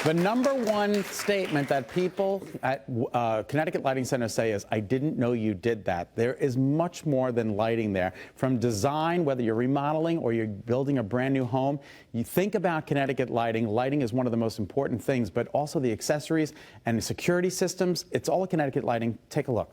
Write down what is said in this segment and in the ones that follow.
The #1 statement that people at Connecticut Lighting Center say is, "I didn't know you did that." There is much more than lighting there. From design, whether you're remodeling or you're building a brand new home, you think about Connecticut Lighting. Lighting is one of the most important things, but also the accessories and the security systems. It's all at Connecticut Lighting. Take a look.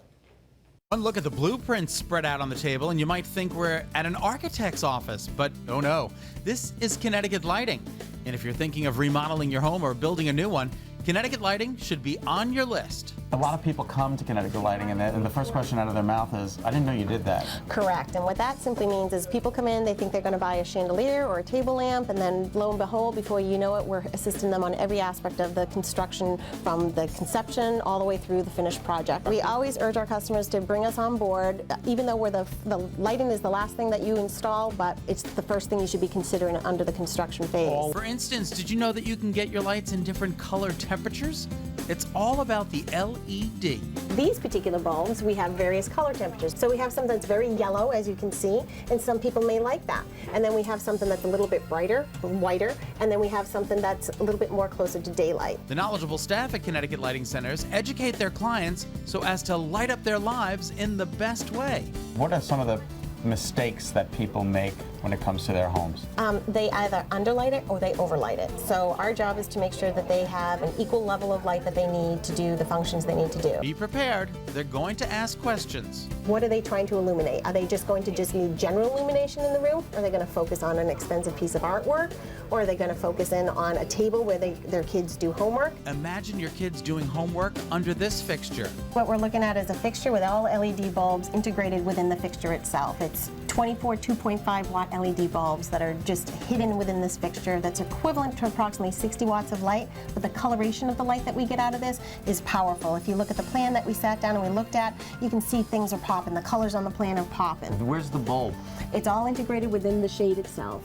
One look at the blueprints spread out on the table and you might think we're at an architect's office, but oh no, this is Connecticut Lighting. And if you're thinking of remodeling your home or building a new one, Connecticut Lighting should be on your list. A lot of people come to Connecticut Lighting and the first question out of their mouth is, "I didn't know you did that." Correct, and what that simply means is people come in, they think they're going to buy a chandelier or a table lamp, and then lo and behold, before you know it, we're assisting them on every aspect of the construction, from the conception all the way through the finished project. We always urge our customers to bring us on board, even though the lighting is the last thing that you install, but it's the first thing you should be considering under the construction phase. For instance, did you know that you can get your lights in different color temperatures? It's all about the LED. These particular bulbs, we have various color temperatures. So we have something that's very yellow, as you can see, and some people may like that. And then we have something that's a little bit brighter, whiter, and then we have something that's a little bit more closer to daylight. The knowledgeable staff at Connecticut Lighting Centers educate their clients so as to light up their lives in the best way. What are some of the mistakes that people make when it comes to their homes? They either underlight it or they overlight it. So our job is to make sure that they have an equal level of light that they need to do the functions they need to do. Be prepared. They're going to ask questions. What are they trying to illuminate? Are they just going to just need general illumination in the room? Are they going to focus on an expensive piece of artwork? Or are they going to focus in on a table where their kids do homework? Imagine your kids doing homework under this fixture. What we're looking at is a fixture with all LED bulbs integrated within the fixture itself. It's 24 2.5 watt LED bulbs that are just hidden within this fixture. That's equivalent to approximately 60 watts of light, but the coloration of the light that we get out of this is powerful. If you look at the plan that we sat down and we looked at, you can see things are popping. The colors on the plan are popping. Where's the bulb? It's all integrated within the shade itself.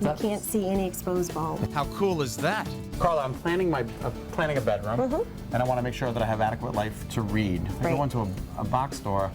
You can't see any exposed bulb. How cool is that? Carla, I'm planning a bedroom, and I want to make sure that I have adequate light to read. If I go into a box store,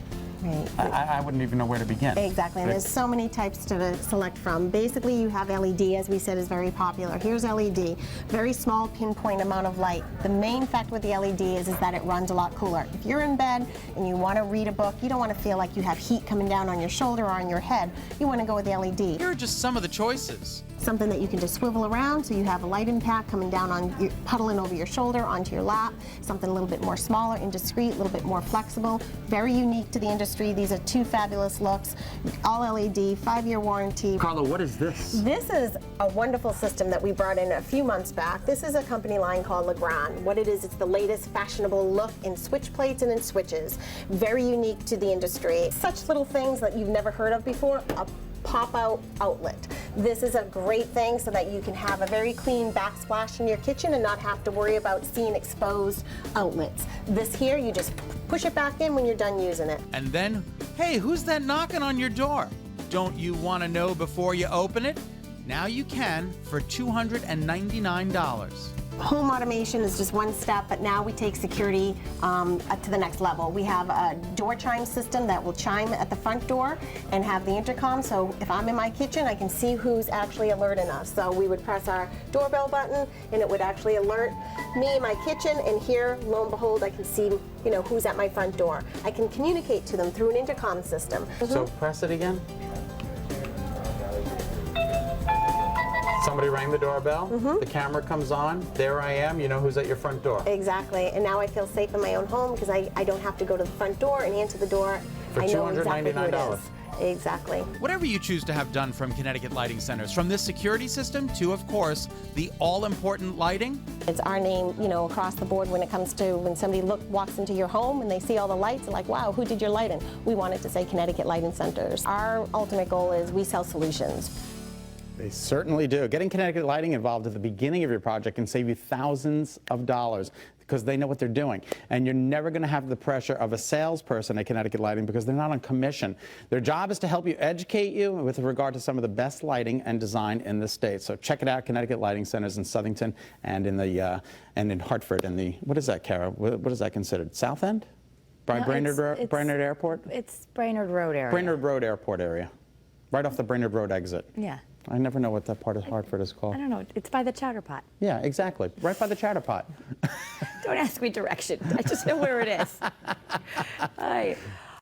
I wouldn't even know where to begin. Exactly, and there's so many types to select from. Basically, you have LED, as we said, is very popular. Here's LED, very small pinpoint amount of light. The main fact with the LED is that it runs a lot cooler. If you're in bed and you want to read a book, you don't want to feel like you have heat coming down on your shoulder or on your head. You want to go with the LED. Here are just some of the choices. Something that you can just swivel around so you have a light impact coming down on your, puddling over your shoulder onto your lap. Something a little bit more smaller and discreet, a little bit more flexible. Very unique to the industry. These are two fabulous looks. All LED, 5-year warranty. Carla, what is this? This is a wonderful system that we brought in a few months back. This is a company line called Legrand. What it is, it's the latest fashionable look in switch plates and in switches. Very unique to the industry. Such little things that you've never heard of before. A pop-out outlet. This is a great thing so that you can have a very clean backsplash in your kitchen and not have to worry about seeing exposed outlets. This here, you just push it back in when you're done using it. And then, hey, who's that knocking on your door? Don't you want to know before you open it? Now you can for $299. Home automation is just one step, but now we take security to the next level. We have a door chime system that will chime at the front door and have the intercom, so if I'm in my kitchen, I can see who's actually alerting us. So we would press our doorbell button and it would actually alert me in my kitchen, and here, lo and behold, I can see who's at my front door. I can communicate to them through an intercom system. So press it again. Somebody rang the doorbell, the camera comes on, there I am, you know who's at your front door. Exactly, and now I feel safe in my own home because I don't have to go to the front door and answer the door. For I know exactly who it $299. is. Exactly. Whatever you choose to have done from Connecticut Lighting Centers, from this security system to, of course, the all-important lighting. It's our name, across the board when it comes to when somebody walks into your home and they see all the lights, they're like, wow, who did your lighting? We wanted to say Connecticut Lighting Centers. Our ultimate goal is we sell solutions. They certainly do. Getting Connecticut Lighting involved at the beginning of your project can save you thousands of dollars because they know what they're doing. And you're never going to have the pressure of a salesperson at Connecticut Lighting because they're not on commission. Their job is to help you, educate you with regard to some of the best lighting and design in the state. So check it out, Connecticut Lighting Centers in Southington and in Hartford. What is that, Kara? What is that considered? South End? Brainerd Airport? It's Brainerd Road area. Brainerd Road Airport area. Right off the Brainerd Road exit. Yeah. I never know what that part of Hartford is I called. don't know. It's by the Chowder Pot. Yeah, exactly. Right by the Chowder Pot. Don't ask me direction. I just know where it is. Hi.